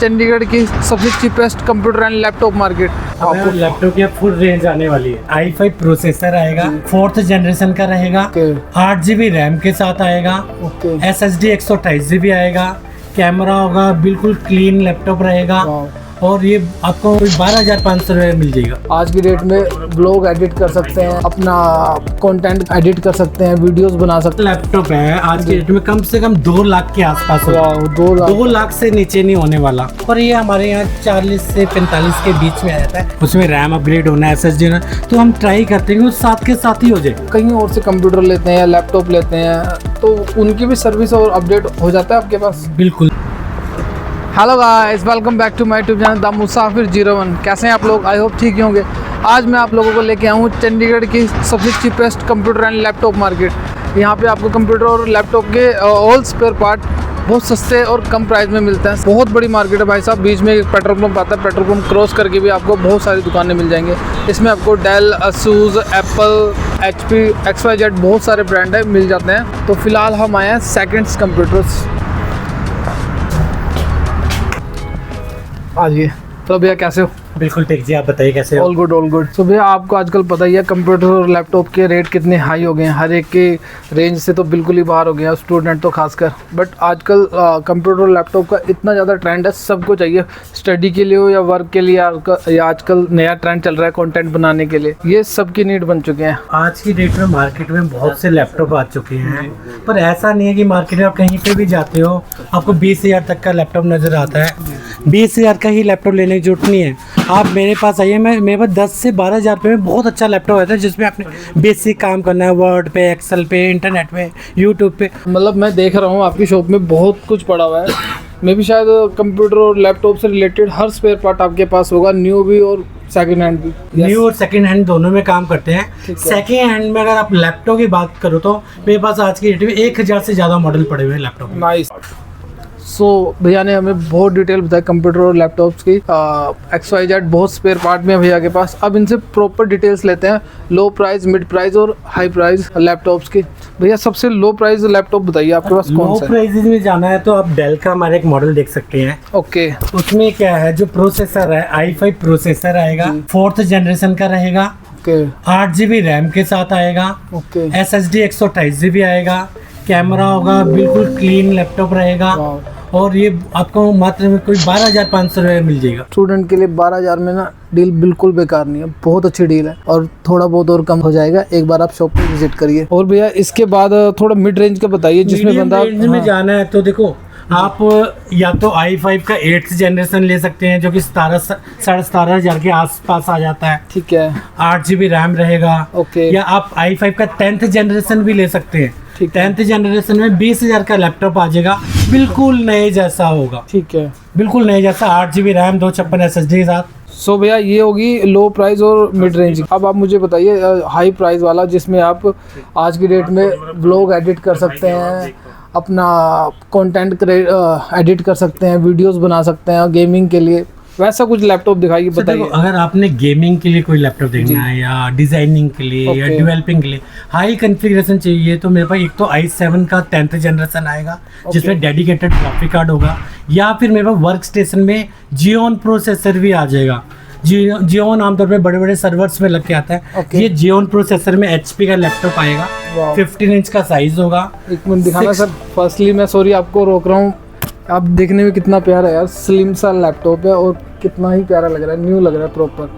चंडीगढ़ की सबसे cheapest computer and laptop market. आपको लैपटॉप की फुल रेंज आने वाली है। i5 प्रोसेसर आएगा, 4th जनरेशन का रहेगा, 8 GB रैम के साथ आएगा, SSD 128 GB आएगा, कैमरा होगा, बिल्कुल क्लीन लैपटॉप रहेगा और ये आपको 12,500 रुपये मिल जाएगा। आज की डेट में ब्लॉग एडिट कर सकते हैं, अपना कंटेंट एडिट कर सकते हैं, वीडियोस बना सकते हैं। लैपटॉप है आज की डेट में कम से कम 2 लाख के आसपास होगा। 2 लाख से नीचे नहीं होने वाला। और ये हमारे यहाँ 40 से 45 के बीच में आता है। उसमें रैम अपग्रेड होना है, SSD ना, तो हम ट्राई करते हैं कि साथ के साथ ही हो जाए। कहीं और से कंप्यूटर लेते हैं या लैपटॉप लेते हैं तो उनकी भी सर्विस और अपडेट हो जाता है आपके पास। बिल्कुल। Hello guys, welcome back to my YouTube channel the Musafir 01। कैसे हैं आप लोग? आई होप ठीक ही होंगे। आज मैं आप लोगों को लेके आया हूँ चंडीगढ़ की सबसे cheapest computer and laptop market. यहाँ पे आपको कंप्यूटर और लैपटॉप के ऑल स्पेयर पार्ट बहुत सस्ते और कम प्राइस में मिलते हैं। बहुत बड़ी मार्केट है भाई साहब। बीच में एक पेट्रोल पंप आता है, पेट्रोल पंप क्रॉस करके भी आपको बहुत सारी दुकानें मिल जाएंगे। इसमें आपको Dell, Asus, Apple, HP, XYZ बहुत सारे ब्रांड है मिल जाते हैं। तो फिलहाल हम आए हैं सेकेंड्स कंप्यूटर्स। आइए। तो भैया कैसे हो? बिल्कुल ठीक जी, आप बताइए कैसे हो? All good all good. तो भैया आपको आजकल पता ही है कंप्यूटर और लैपटॉप के रेट कितने हाई हो गए हैं। हर एक के रेंज से तो बिल्कुल ही बाहर हो गया, स्टूडेंट तो खासकर। बट आजकल कंप्यूटर और लैपटॉप का इतना ज़्यादा ट्रेंड है, सबको चाहिए, स्टडी के लिए हो या वर्क के लिए, या आजकल नया ट्रेंड चल रहा है कंटेंट बनाने के लिए। ये सबकी नीड बन चुके हैं। आज की डेट में मार्केट में बहुत से लैपटॉप आ चुके हैं, पर ऐसा नहीं है कि मार्केट में आप कहीं पे भी जाते हो आपको 20,000 तक का लैपटॉप नज़र आता है। 20,000 का ही लैपटॉप लेने की जरूरत नहीं है। आप मेरे पास आइए, मेरे पास 10 से 12,000 रुपये में बहुत अच्छा लैपटॉप आता है जिसमें आपने बेसिक काम करना है, वर्ड पे, एक्सेल पे, इंटरनेट पे, यूट्यूब पे। मतलब मैं देख रहा हूँ आपकी शॉप में बहुत कुछ पड़ा हुआ है। मैं भी शायद कंप्यूटर और लैपटॉप से रिलेटेड हर स्पेयर पार्ट आपके पास होगा, न्यू भी और सेकंड हैंड भी। न्यू और सेकंड हैंड दोनों में काम करते हैं। सेकंड हैंड में अगर आप लैपटॉप की बात करो तो मेरे पास आज की डेट में 1,000 से ज़्यादा मॉडल पड़े हुए हैं लैपटॉप। नाइस। सो भैया ने हमें बहुत डिटेल बताया कंप्यूटर और लैपटॉप्स की। XYZ बहुत स्पेयर पार्ट में है भैया के पास। अब इनसे प्रॉपर डिटेल्स लेते हैं, लो प्राइस, मिड प्राइस और हाई प्राइस लैपटॉप्स की। भैया सबसे लो प्राइस लैपटॉप बताइए आपके पास कौन सा है? लो प्राइस में जाना है तो आप डेल का हमारा एक मॉडल देख सकते हैं। ओके। उसमें क्या है, जो प्रोसेसर है i5 प्रोसेसर आएगा, 4th जनरेशन का रहेगा, 8 GB रैम के साथ आएगा, SSD 128 GB आएगा, कैमरा होगा, बिल्कुल क्लीन लैपटॉप रहेगा और ये आपको मात्र में कोई 12,500 रुपये मिल जाएगा। स्टूडेंट के लिए 12,000 में ना डील बिल्कुल बेकार नहीं है, बहुत अच्छी डील है और थोड़ा बहुत और कम हो जाएगा। एक बार आप शॉप पे विजिट करिए। और भैया इसके बाद थोड़ा मिड रेंज का बताइए जिसमें बंदा रेंज में जाना है तो देखो, आप या तो i5 का 8th जनरेशन ले सकते हैं जो कि 17,500 के आसपास आ जाता है। ठीक है। 8 GB रैम रहेगा। ओके। या आप i5 का 10th जनरेशन भी ले सकते हैं। 10th जनरेशन में 20,000 का लैपटॉप आ जाएगा, बिल्कुल नए जैसा होगा। ठीक है, बिल्कुल नए जैसा, 8 GB रैम, 256 SSD के साथ। सो भैया ये होगी लो प्राइस और मिड रेंज। अब आप मुझे बताइए हाई प्राइस वाला जिसमें आप आज की डेट में ब्लॉग एडिट कर सकते हैं, अपना कंटेंट एडिट कर सकते हैं, वीडियोस बना सकते हैं गेमिंग के लिए, वैसा कुछ लैपटॉप दिखाइए, बताइए। अगर आपने गेमिंग के लिए कोई लैपटॉप देखना है या डिजाइनिंग के लिए या डेवलपिंग के लिए हाई कॉन्फ़िगरेशन चाहिए तो मेरे पास एक तो i7 का 10th जनरेशन आएगा जिसमें डेडिकेटेड ग्राफिक कार्ड होगा, या फिर मेरे पास वर्क स्टेशन में जियोन प्रोसेसर भी आ जाएगा। जियोन आमतौर पे बड़े बड़े सर्वर्स में लग के आता है। ये जियोन प्रोसेसर में HP का लैपटॉप आएगा, 15 इंच का साइज होगा। एक मिनट दिखाना सर। फर्स्टली मैं सॉरी आपको रोक रहा हूँ, आप देखने में कितना प्यारा है यार, स्लिम सा लैपटॉप है और कितना ही प्यारा लग रहा है, न्यू लग रहा है प्रॉपर।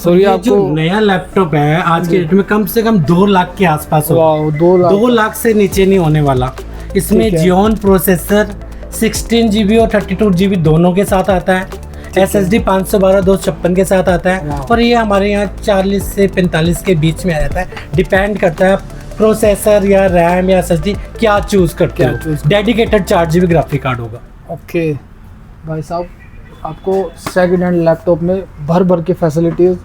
सॉरी आपको जो नया लैपटॉप है आज के डेट में कम से कम 2 लाख के आसपास होगा। 2 लाख से नीचे नहीं होने वाला। इसमें जियोन प्रोसेसर 16 GB और 32 GB दोनों के साथ आता है। SSD 512 256 के साथ आता है और ये हमारे यहाँ 40 से 45 के बीच में आ जाता है। डिपेंड करता है प्रोसेसर या रैम या SSD क्या चूज करते हो। डेडिकेटेड 4 GB ग्राफिक कार्ड होगा। ओके भाई साहब, आपको सेकंड हैंड लैपटॉप में भर भर के फैसिलिटीज़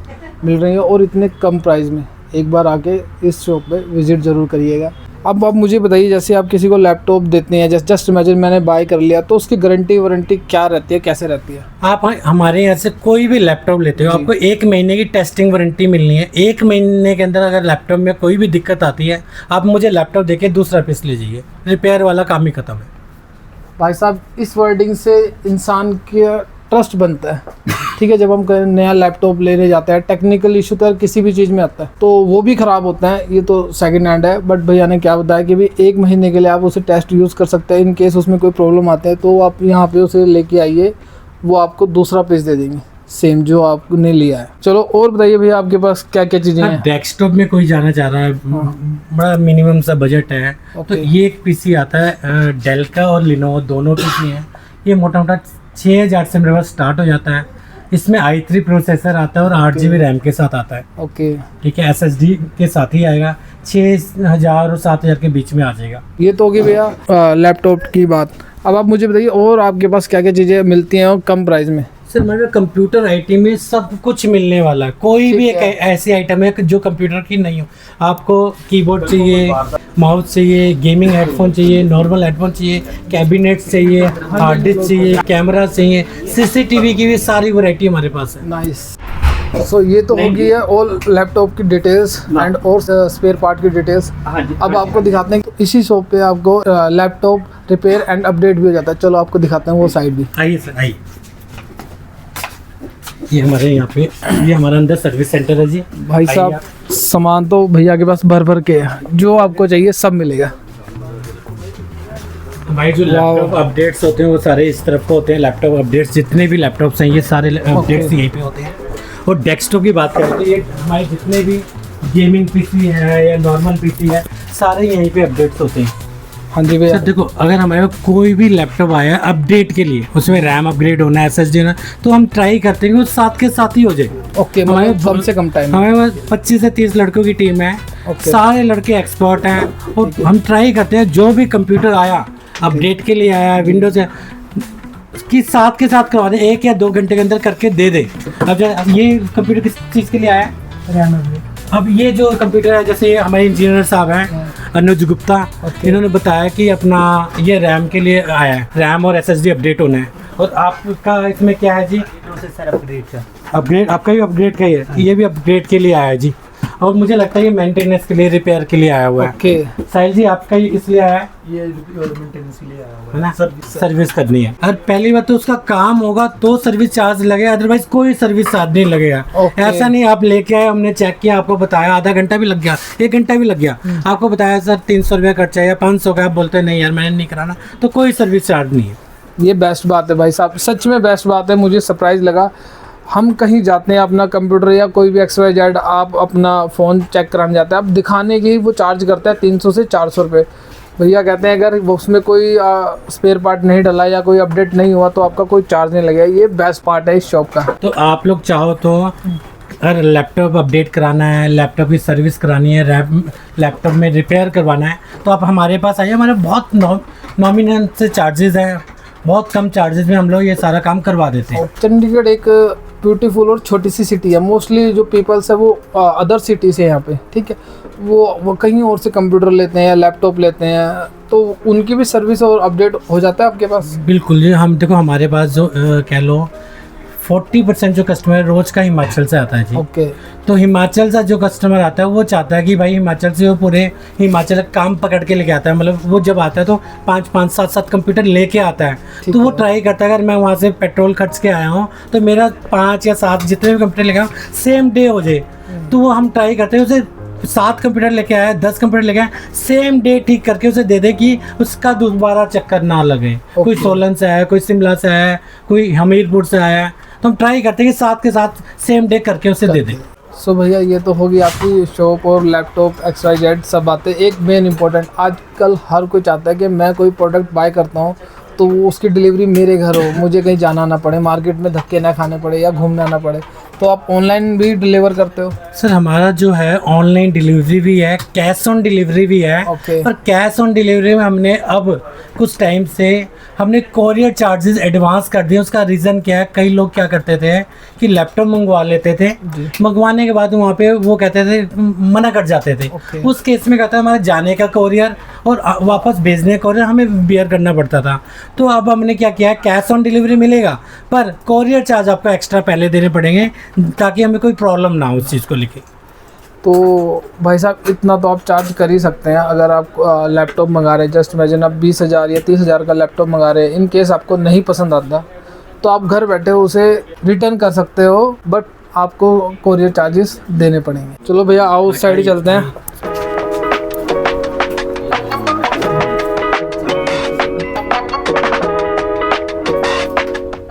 मिल रही हैं और इतने कम प्राइस में। एक बार आके इस शॉप पे विजिट ज़रूर करिएगा। अब आप मुझे बताइए, जैसे आप किसी को लैपटॉप देते हैं, जस्ट इमेजिन मैंने बाय कर लिया, तो उसकी गारंटी वारंटी क्या रहती है, कैसे रहती है? आप हमारे यहाँ से कोई भी लैपटॉप लेते हो आपको 1 महीने की टेस्टिंग वारंटी मिलनी है। 1 महीने के अंदर अगर लैपटॉप में कोई भी दिक्कत आती है आप मुझे लैपटॉप देके दूसरा पीस ले जाइए, रिपेयर वाला काम ही खत्म है। भाई साहब इस वर्डिंग से इंसान के ट्रस्ट बनता है, ठीक है। जब हम नया लैपटॉप लेने जाते हैं, टेक्निकल इशू तो किसी भी चीज़ में आता है तो वो भी ख़राब होता है, ये तो सेकंड हैंड है। बट भैया ने क्या बताया कि भी 1 महीने के लिए आप उसे टेस्ट यूज़ कर सकते हैं। इन केस उसमें कोई प्रॉब्लम आता है तो आप यहाँ पे उसे लेके आइए, वो आपको दूसरा पीस दे देंगे सेम जो आपने लिया है। चलो और बताइए भैया आपके पास क्या क्या चीज़ें हैं। डेस्कटॉप में कोई जाना चाह रहा है, बड़ा मिनिमम सा बजट है, तो ये एक पीसी आता है डेल का और लिनोवो दोनों पीसी हैं। ये मोटा मोटा 6000 से मेरे पास स्टार्ट हो जाता है। इसमें i3 प्रोसेसर आता है और 8 GB रैम के साथ आता है। ओके, ठीक है, SSD के साथ ही आएगा। 6000 और 7000 के बीच में आ जाएगा। ये तो होगी भैया लैपटॉप की बात। अब आप मुझे बताइए और आपके पास क्या क्या चीज़ें मिलती हैं और कम प्राइस में। सर मेरे कंप्यूटर आईटी में सब कुछ मिलने वाला है। कोई भी एक ऐसी आइटम है जो कंप्यूटर की नहीं हो। आपको कीबोर्ड चाहिए, माउस चाहिए, गेमिंग हेडफोन चाहिए, नॉर्मल हेडफोन चाहिए, कैबिनेट्स चाहिए, हार्ड डिस्क चाहिए, कैमरा चाहिए, सीसीटीवी की भी सारी वैरायटी हमारे पास है। नाइस। सो ये तो हो गई है ऑल लैपटॉप की डिटेल्स एंड और स्पेयर पार्ट की डिटेल्स। अब आपको दिखाते हैं कि इसी शॉप पे आपको लैपटॉप रिपेयर एंड अपडेट भी हो जाता है। चलो आपको दिखाते हैं वो साइड भी। आइए सर आइए। ये हमारे यहाँ पे ये हमारा अंदर सर्विस सेंटर है जी। भाई साहब सामान तो भैया के पास भर भर के है, जो आपको चाहिए सब मिलेगा। हमारे जो लैपटॉप अपडेट्स होते हैं वो सारे इस तरफ होते हैं। लैपटॉप अपडेट्स जितने भी लैपटॉप्स हैं ये सारे अपडेट्स यहीं पे होते हैं। और डेस्कटॉप की बात करें तो ये हमारे जितने भी गेमिंग पीसी है या नॉर्मल पीसी है सारे यहीं पे अपडेट्स होते हैं। हाँ जी भैया। देखो अगर हमारे कोई भी लैपटॉप आया अपडेट के लिए, उसमें रैम अपग्रेड होना है, SSD होना, तो हम ट्राई करते हैं कि वो साथ के साथ ही हो जाए। ओके, हमारे कम से कम टाइम हमारे पास 25 से 30 लड़कों की टीम है। सारे लड़के एक्सपर्ट हैं और हम ट्राई करते हैं जो भी कंप्यूटर आया अपडेट के लिए आया विंडोज है कि साथ के साथ करवा दें, 1 या 2 घंटे के अंदर करके दे दे। अब ये कंप्यूटर किस चीज़ के लिए आया है? अब ये जो कंप्यूटर है, जैसे हमारे इंजीनियर साहब हैं अनुज गुप्ता, इन्होंने बताया कि अपना ये रैम के लिए आया है, रैम और SSD अपडेट होना है। और आपका इसमें क्या है जी? प्रोसेसर अपग्रेड का अपग्रेड, आपका भी अपग्रेड का ही है। ये भी अपग्रेड के लिए आया है जी। और मुझे लगता है ये मेंटेनेंस के लिए, रिपेयर के लिए आया हुआ है। ओके साहिल जी आपका ये किस लिए आया है? ये मेंटेनेंस के लिए आया हुआ है ना, सर्विस करनी है। और पहली बात तो उसका काम होगा तो सर्विस चार्ज लगेगा, अदरवाइज कोई सर्विस चार्ज नहीं लगेगा। ऐसा नहीं आप लेके आए, हमने चेक किया, आपको बताया, आधा घंटा भी लग गया, 1 घंटा भी लग गया, आपको बताया सर 300 रुपया खर्चा है या 500 का, आप बोलते हैं नहीं यार मैंने नहीं कराना, तो कोई सर्विस चार्ज नहीं है। ये बेस्ट बात है भाई साहब, सच में बेस्ट बात है। मुझे सरप्राइज़ लगा। हम कहीं जाते हैं अपना कंप्यूटर या कोई भी XYZ, आप अपना फ़ोन चेक कराने जाते हैं, आप दिखाने की वो चार्ज करता है 300 से 400 रुपये। भैया कहते हैं अगर उसमें कोई स्पेयर पार्ट नहीं डला या कोई अपडेट नहीं हुआ तो आपका कोई चार्ज नहीं लगेगा। ये बेस्ट पार्ट है इस शॉप का। तो आप लोग चाहो तो अगर लैपटॉप अपडेट कराना है, लैपटॉप की सर्विस करानी है, लैपटॉप में रिपेयर करवाना है, तो आप हमारे पास आइए। हमारे बहुत नॉमिनल से चार्जेस हैं, बहुत कम चार्जेस में हम लोग ये सारा काम करवा देते हैं। चंडीगढ़ एक ब्यूटीफुल और छोटी सी सिटी है। मोस्टली जो पीपल्स है वो अदर सिटी से यहाँ पे, ठीक है, वो कहीं और से कंप्यूटर लेते हैं या लैपटॉप लेते हैं, तो उनकी भी सर्विस और अपडेट हो जाता है आपके पास। बिल्कुल जी, हम देखो हमारे पास जो कह लो 40% जो कस्टमर रोज का हिमाचल से आता है जी। ओके। तो हिमाचल से जो कस्टमर आता है वो चाहता है कि भाई हिमाचल से वो पूरे हिमाचल काम पकड़ के लेके आता है। मतलब वो जब आता है तो 5-5, 7-7 कंप्यूटर लेके आता है। तो वो ट्राई करता है अगर मैं वहाँ से पेट्रोल खर्च के आया हूँ तो मेरा 5 या 7 जितने भी कंप्यूटर लेके आऊँ सेम डे हो जाए। तो वो हम ट्राई करते हैं उसे 7 कंप्यूटर लेके आया, 10 कंप्यूटर लेके आया, सेम डे ठीक करके उसे दे दे कि उसका दोबारा चक्कर ना लगे। कोई सोलन से आया, कोई शिमला से आया, कोई हमीरपुर से आया, तो हम ट्राई करते हैं कि साथ के साथ सेम डे करके उसे दे दें। सो भैया ये तो होगी आपकी शॉप और लैपटॉप XYZ सब बातें। एक मेन इंपॉर्टेंट, आजकल हर कोई चाहता है कि मैं कोई प्रोडक्ट बाय करता हूँ तो वो उसकी डिलीवरी मेरे घर हो, मुझे कहीं जाना ना पड़े, मार्केट में धक्के ना खाने पड़े या घूमना ना पड़े। तो आप ऑनलाइन भी डिलीवर करते हो? सर हमारा जो है ऑनलाइन डिलीवरी भी है, कैश ऑन डिलीवरी भी है। पर कैश ऑन डिलीवरी में हमने अब कुछ टाइम से हमने कोरियर चार्जेस एडवांस कर दिए। उसका रीज़न क्या है, कई लोग क्या करते थे कि लैपटॉप मंगवा लेते थे, मंगवाने के बाद वहाँ पे वो कहते थे मना कर जाते थे। उस केस में कहता है हमारे जाने का कोरियर और वापस भेजने का कोरियर हमें बेयर करना पड़ता था। तो अब हमने क्या किया, कैश ऑन डिलीवरी मिलेगा पर कोरियर चार्ज आपको एक्स्ट्रा पहले देने पड़ेंगे ताकि हमें कोई प्रॉब्लम ना हो उस चीज़ को लेके। तो भाई साहब इतना तो आप चार्ज कर ही सकते हैं। अगर आप लैपटॉप मंगा रहे हैं, जस्ट इमेजिन आप 20,000 या 30,000 का लैपटॉप मंगा रहे हैं, इन केस आपको नहीं पसंद आता तो आप घर बैठे उसे रिटर्न कर सकते हो, बट आपको कोरियर चार्जेस देने पड़ेंगे। चलो भैया आओ उस साइड ही चलते हैं।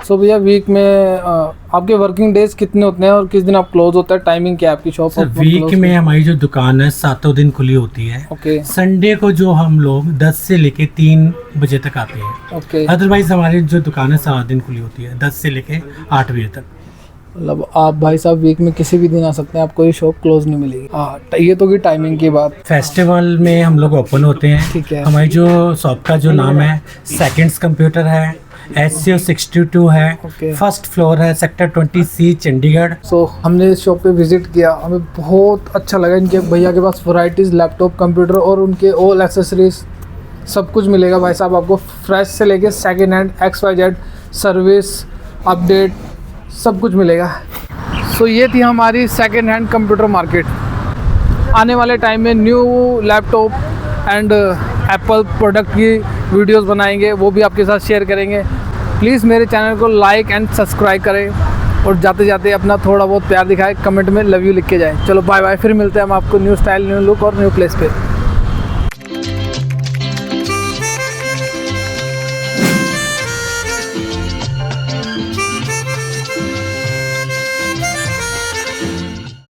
सो भैया वीक में आपके वर्किंग डेज कितने होते हैं और किस दिन आप क्लोज होता है, टाइमिंग क्या है आपकी शॉप? सर वीक में हमारी जो दुकान है 7 दिन खुली होती है। ओके संडे को जो हम लोग 10 से लेके 3 बजे तक आते हैं। ओके, अदरवाइज हमारी जो दुकान है 7 दिन खुली होती है, 10 से लेके 8 बजे तक। मतलब आप भाई साहब वीक में किसी भी दिन आ सकते हैं, आपको ये शॉप क्लोज नहीं मिलेगी। हाँ, ये तो की टाइमिंग की बात। फेस्टिवल में हम लोग ओपन होते हैं। ठीक है। हमारी जो शॉप का जो नाम है सेकंड्स कंप्यूटर है, SCO 62 है, ओके। फर्स्ट फ्लोर है, सेक्टर 20C चंडीगढ़। सो हमने इस शॉप पे विजिट किया, हमें बहुत अच्छा लगा। इनके भैया के पास वैरायटीज़ लैपटॉप, कंप्यूटर और उनके ऑल एक्सेसरीज सब कुछ मिलेगा भाई साहब आपको, फ्रेश से लेके second hand, XYZ service, update सब कुछ मिलेगा। सो ये थी हमारी सेकेंड हैंड कंप्यूटर मार्केट। आने वाले टाइम में new laptop and Apple product की वीडियोस बनाएंगे, वो भी आपके साथ शेयर करेंगे। प्लीज़ मेरे चैनल को लाइक एंड सब्सक्राइब करें और जाते जाते अपना थोड़ा बहुत प्यार दिखाएं, कमेंट में लव यू लिख के जाएं। चलो बाय बाय, फिर मिलते हैं हम आपको न्यू स्टाइल, न्यू लुक और न्यू प्लेस पे।